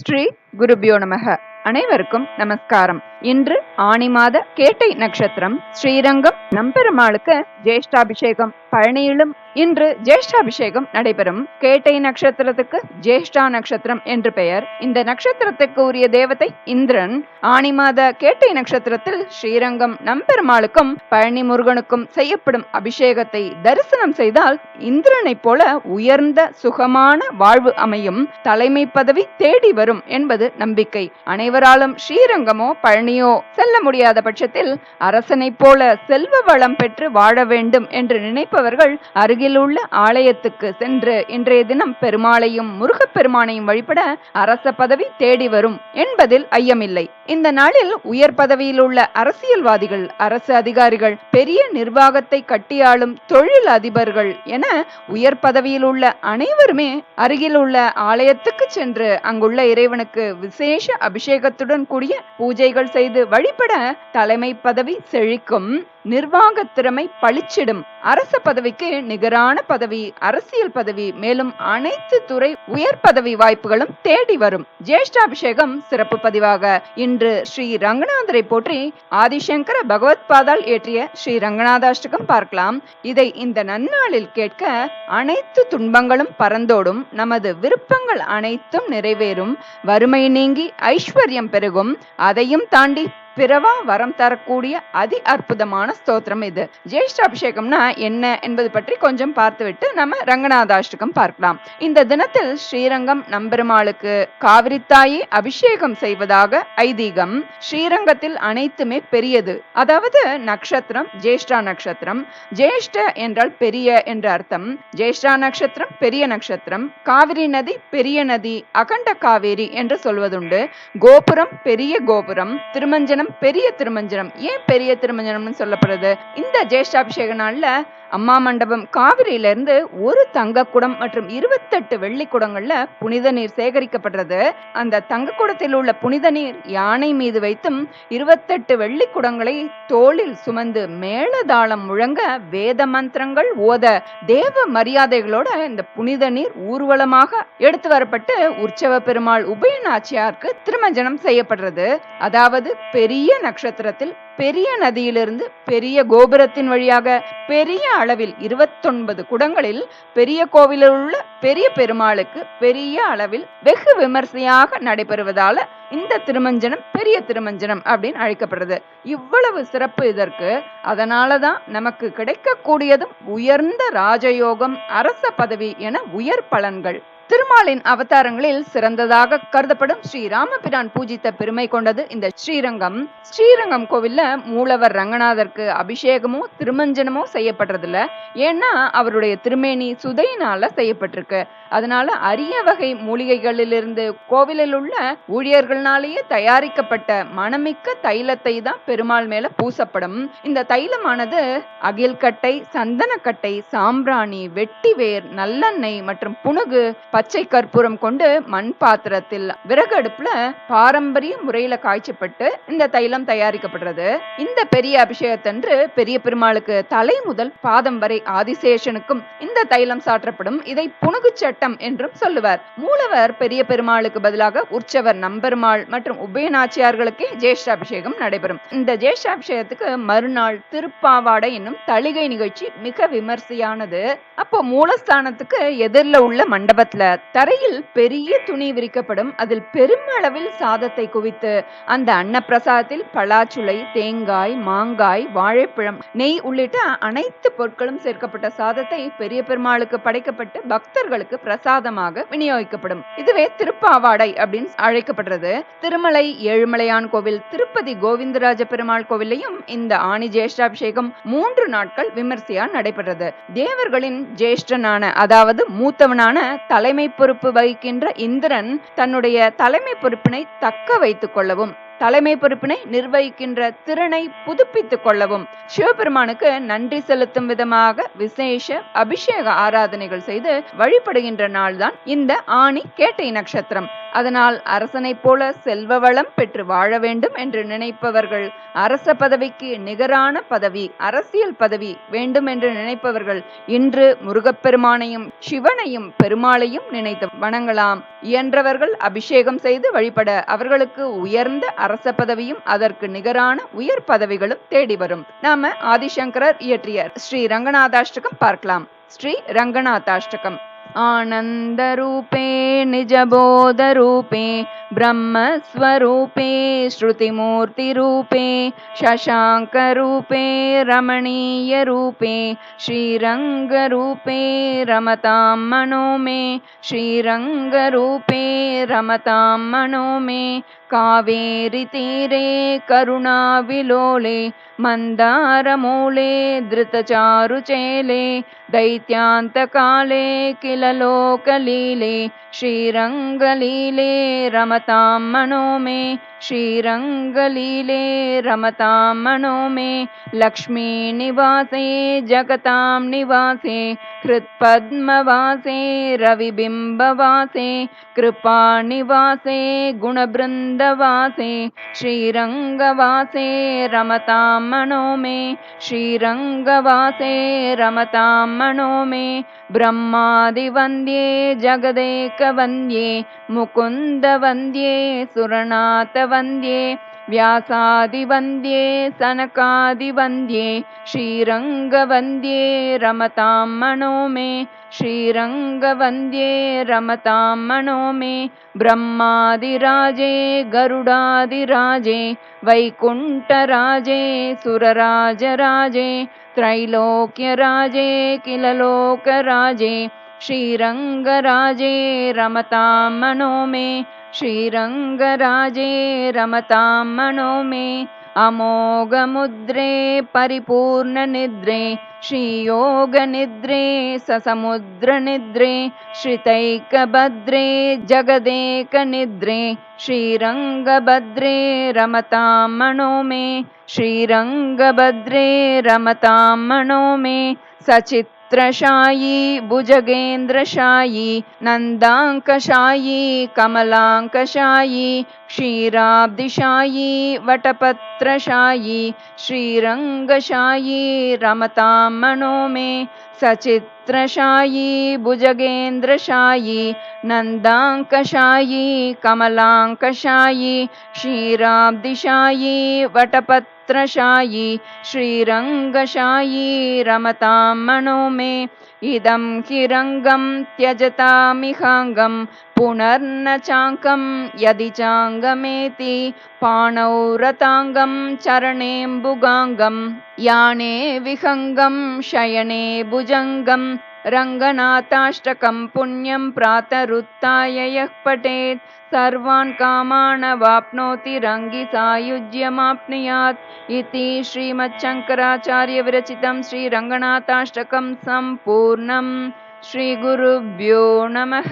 ஸ்ரீ குருபியோ நமக. அனைவருக்கும் நமஸ்காரம். இன்று ஆனி மாத கேட்டை நட்சத்திரம். ஸ்ரீரங்கம் நம்பெருமாளுக்கு ஜேஷ்டாபிஷேகம். பழனியிலும் இன்று ஜேஷ்டாபிஷேகம் நடைபெறும். கேட்டை நட்சத்திரத்துக்கு ஜேஷ்டா நட்சத்திரம் என்று பெயர். இந்த நட்சத்திரத்துக்கு உரிய தேவதை இந்திரன். ஆனி மாத கேட்டை நட்சத்திரத்தில் ஸ்ரீரங்கம் நம்பெருமாளுக்கும் பழனி முருகனுக்கும் செய்யப்படும் அபிஷேகத்தை தரிசனம் செய்தால் இந்திரனை போல உயர்ந்த சுகமான வாழ்வு அமையும், தலைமை பதவி தேடி வரும் என்பது நம்பிக்கை. அனைவராலும் ஸ்ரீரங்கமோ பழனியோ செல்ல முடியாத பட்சத்தில் அரசனை போல செல்வ வளம் பெற்று வாழ வேண்டும் என்று நினைப்பவர்கள் அருகில் உள்ள ஆலயத்துக்கு சென்று இன்றைய தினம் பெருமாளையும் முருகப்பெருமானையும் வழிபட அரச பதவி தேடி வரும் என்பதில் ஐயமில்லை. இந்த நாளில் உயர் பதவியில் உள்ள அரசியல்வாதிகள், அரசு அதிகாரிகள், பெரிய நிர்வாகத்தை கட்டியாளும் தொழில் அதிபர்கள் என உயர் பதவியில் உள்ள அனைவருமே அருகில் உள்ள ஆலயத்துக்கு சென்று அங்குள்ள இறைவனுக்கு விசேஷ அபிஷேகத்துடன் கூடிய பூஜைகள் செய்து வழிபட தலைமை பதவி செழிக்கும், நிர்வாக திறமை பளிச்சிடும். அரச பதவிக்கு நிகரான பதவி அரசியல் பதவி, மேலும் அனைத்து துறை உயர் பதவி வாய்ப்புகளும் தேடி வரும். ஜேஷ்டாபிஷேகம் சிறப்பு பதிவாக இன்று ஸ்ரீ ரங்கநாதரை போற்றி ஆதிசங்கர பகவத் பாதால் இயற்றிய ஸ்ரீ ரங்கநாதாஷ்டகம் பார்க்கலாம். இதை இந்த நன்னாளில் கேட்க அனைத்து துன்பங்களும் பறந்தோடும், நமது விருப்பங்கள் அனைத்தும் நிறைவேறும், வறுமை நீங்கி ஐஸ்வர்யம் பெருகும், அதையும் தாண்டி பிறவா வரம் தரக்கூடிய அதி அற்புதமான ஸ்தோத்திரம் இது. ஜேஷ்டாபிஷேகம்னா என்ன என்பது பற்றி கொஞ்சம் பார்த்துவிட்டு நம்ம ரங்கநாதாஷ்டகம் பார்க்கலாம். இந்த தினத்தில் ஸ்ரீரங்கம் நம்பெருமாளுக்கு காவிரி தாயே அபிஷேகம் செய்வதாக ஐதீகம். ஸ்ரீரங்கத்தில் அனைத்துமே பெரியது, அதாவது நட்சத்திரம் ஜேஷ்டா நட்சத்திரம். ஜேஷ்ட என்றால் பெரிய என்ற அர்த்தம். ஜேஷ்டா நட்சத்திரம் பெரிய நட்சத்திரம். காவிரி நதி பெரிய நதி, அகண்ட காவேரி என்று சொல்வதுண்டு. கோபுரம் பெரிய கோபுரம், திருமஞ்சனம் பெரிய திருமஞ்சனம். ஏன் பெரிய திருமஞ்சனம்னு சொல்லப்படுது? இந்த ஜேஷ்டாபிஷேக நாள்ல அம்மா மண்டபம் காவிரியில இருந்து ஒரு தங்க குடம் மற்றும் 28 வெள்ளி குடங்கள்ல புனித நீர் சேகரிக்கப்படுறது. அந்த தங்க குடத்தில் உள்ள புனித நீர் யானை மீது வைத்தும் 28 வெள்ளி குடங்களை தோளில் சுமந்து மேளதாளம் முழங்க வேத மந்திரங்கள் ஓத தேவ மரியாதைகளோட இந்த புனித நீர் ஊர்வலமாக எடுத்து வரப்பட்டு உற்சவ பெருமாள் உபயநாச்சியாருக்கு திருமஞ்சனம் செய்யப்படுறது. அதாவது பெரிய நட்சத்திரத்தில் பெரிய நதியிலிருந்து பெரிய கோபுரத்தின் வழியாக பெரிய அளவில் 29 குடங்களில் பெரிய கோவிலில் உள்ள பெரிய பெருமாளுக்கு பெரிய அளவில் வெகு விமர்சையாக நடைபெறுவதால இந்த திருமஞ்சனம் பெரிய திருமஞ்சனம் அப்படின்னு அழைக்கப்படுறது. இவ்வளவு சிறப்பு இதற்கு. அதனாலதான் நமக்கு கிடைக்கக்கூடியதும் உயர்ந்த ராஜயோகம், அரச பதவி என உயர் பலன்கள். திருமாலின் அவதாரங்களில் சிறந்ததாக கருதப்படும் ஸ்ரீ ராமபிரான் பூஜித்த பெருமை கொண்டது இந்த ஸ்ரீரங்கம். ஸ்ரீரங்கம் கோவில்ல மூலவர் ரங்கநாதருக்கு அபிஷேகமோ திருமஞ்சனமோ செய்யப்படுறதில்ல. ஏன்னா அவருடைய திருமேனி சுதையினால செய்யப்பட்டிருக்கு. அதனால அரிய வகை மூலிகைகளிலிருந்து கோவிலில் உள்ள ஊழியர்களாலேயே தயாரிக்கப்பட்ட மணமிக்க தைலத்தை தான் பெருமாள் மேல பூசப்படும். இந்த தைலமானது அகில்கட்டை, சந்தனக்கட்டை, சாம்பிராணி, வெட்டிவேர், நல்லெண்ணெய் மற்றும் புனுகு, பச்சை கற்பூரம் கொண்டு மண் பாத்திரத்தில் விறகு அடுப்புல பாரம்பரிய முறையில காய்ச்சப்பட்டு இந்த தைலம் தயாரிக்கப்படுறது. இந்த பெரிய அபிஷேகத்தன்று பெரிய பெருமாளுக்கு தலை முதல் பாதம் வரை ஆதிசேஷனுக்கும் இந்த தைலம் சாற்றப்படும். இதை புனுகு சட்டம் என்றும் சொல்லுவார். மூலவர் பெரிய பெருமாளுக்கு பதிலாக உற்சவர் நம்பெருமாள் மற்றும் உபயநாச்சியார்களுக்கு ஜேஷ்டாபிஷேகம் நடைபெறும். இந்த ஜேஷ்டாபிஷேகத்துக்கு மறுநாள் திருப்பாவாடை என்னும் தளிகை நிகழ்ச்சி மிக விமர்சையானது. அப்போ மூலஸ்தானத்துக்கு எதிரில் உள்ள மண்டபத்துல தரையில் பெரிய துணி விரிக்கப்படும். அதில் பெருமளவில் சாதத்தை குவித்து அந்த அன்னப்பிரசாதத்தில் பலாச்சுளை, தேங்காய், மாங்காய், வாழைப்பழம், நெய் உள்ளிட்ட அனைத்து பொருட்களும் சேர்க்கப்பட்ட சாதத்தை பெரிய பெருமாளுக்கு படைக்கப்பட்டு பக்தர்களுக்கு பிரசாதமாக விநியோகிக்கப்படும். இதுவே திருப்பாவாடை அப்படின்னு அழைக்கப்படுறது. திருமலை ஏழுமலையான் கோவில், திருப்பதி கோவிந்தராஜ பெருமாள் கோவிலையும் இந்த ஆணி ஜேஷ்டாபிஷேகம் 3 நாட்கள் விமர்சையா நடைபெறது. தேவர்களின் ஜேஷ்டனான, அதாவது மூத்தவனான தலைமை பொறுப்பு வகிக்கின்ற இந்திரன் தன்னுடைய தலைமை பொறுப்பினை தக்க வைத்துக் கொள்ளவும், தலைமை பொறுப்பினை நிர்வகிக்கின்ற திறனை புதுப்பித்துக் கொள்ளவும் சிவபெருமானுக்கு நன்றி செலுத்தும் விதமாக விசேஷ அபிஷேக ஆராதனைகள் செய்து வழிபடுகின்ற நாள்தான் இந்த ஆணி கேட்டை நட்சத்திரம். அதனால் அரசனைப் போல செல்வ வளம் பெற்று வாழ வேண்டும் என்று நினைப்பவர்கள், அரச பதவிக்கு நிகரான பதவி, அரசியல் பதவி வேண்டும் என்று நினைப்பவர்கள் இன்று முருகப்பெருமானையும் சிவனையும் பெருமாளையும் நினைத்து வணங்கலாம். இயன்றவர்கள் அபிஷேகம் செய்து வழிபட அவர்களுக்கு உயர்ந்த அரச பதவியும் அதற்கு நிகரான உயர் பதவிகளும் தேடி வரும். நாம ஆதிசங்கரர் இயற்றிய ஸ்ரீ ரங்கநாதாஷ்டகம் பார்க்கலாம். ஸ்ரீ ரங்கநாதாஷ்டகம். आनन्दरूपे निजबोधरूपे ब्रह्मस्वरूपे श्रुतिमूर्तिरूपे शशाङ्करूपे रमणीयरूपे श्रीरङ्गरूपे रमतां मनो मे श्रीरङ्गरूपे रमतां मनो मे कावेरीतीरे करुणाविलोले मन्दारमूले धृतचारुचेले दैत्यान्तकाले किल लोकलीले श्रीरङ्गलीले रमतां मनो मे श्रीरङ्गलीले रमतां मनो मे लक्ष्मीनिवासे जगतां निवासे हृत्पद्मवासे रविबिम्बवासे कृपानिवासे गुणबृन्दवासे श्रीरङ्गवासे रमतां मनो मे श्रीरङ्गवासे रमतां मनो मे ब्रह्मादिवन्द्ये जगदेकवन्द्ये मुकुन्दवन्द्ये सुरनाथवन्द्ये व्यासादिवन्द्ये सनकादिवन्द्ये श्रीरङ्गवन्द्ये रमतां मनो मे श्रीरङ्गवन्द्ये रमतां मनो मे ब्रह्मादिराजे गरुडादिराजे वैकुण्ठराजे सुरराजराजे त्रैलोक्यराजे किल लोकराजे श्रीरङ्गराजे रमतां मनो मे श्रीरङ्गराजे रमतां मनो मे अमोघमुद्रे परिपूर्णनिद्रे श्रीयोगनिद्रे ससमुद्रनिद्रे श्रितैकभद्रे जगदेकनिद्रे श्रीरङ्गभद्रे रमतां मनो मे श्रीरङ्गभद्रे रमतां मनो मे सचित्रशायी भुजगेन्द्रशायी नन्दाङ्कशायी कमलाङ्कशायी क्षीराब्धिशायी वटपत्रशायी श्रीरङ्गशायी रमतां मनो मे सचित्रशायी भुजगेन्द्रशायी नन्दाङ्कशायी कमलाङ्कशायी क्षीराब्धिशायी वटपत्रशायी श्रीरङ्गशायी रमतां मनो मे इदं हि रङ्गं त्यजतामिहाङ्गं पुनर्न चाङ्कं यदि चाङ्गमेति पाणौ रताङ्गं चरणेऽम्बुगाङ्गं याने विहङ्गं शयने भुजङ्गं रङ्गनाथाष्टकं पुण्यं प्रातरुत्थाय यः पठेत् सर्वान् कामान् वाप्नोति रङ्गि सायुज्यमाप्नुयात् इति श्रीमच्छङ्कराचार्यविरचितं श्रीरङ्गनाथाष्टकं सम्पूर्णम्। श्रीगुरुभ्यो नमः।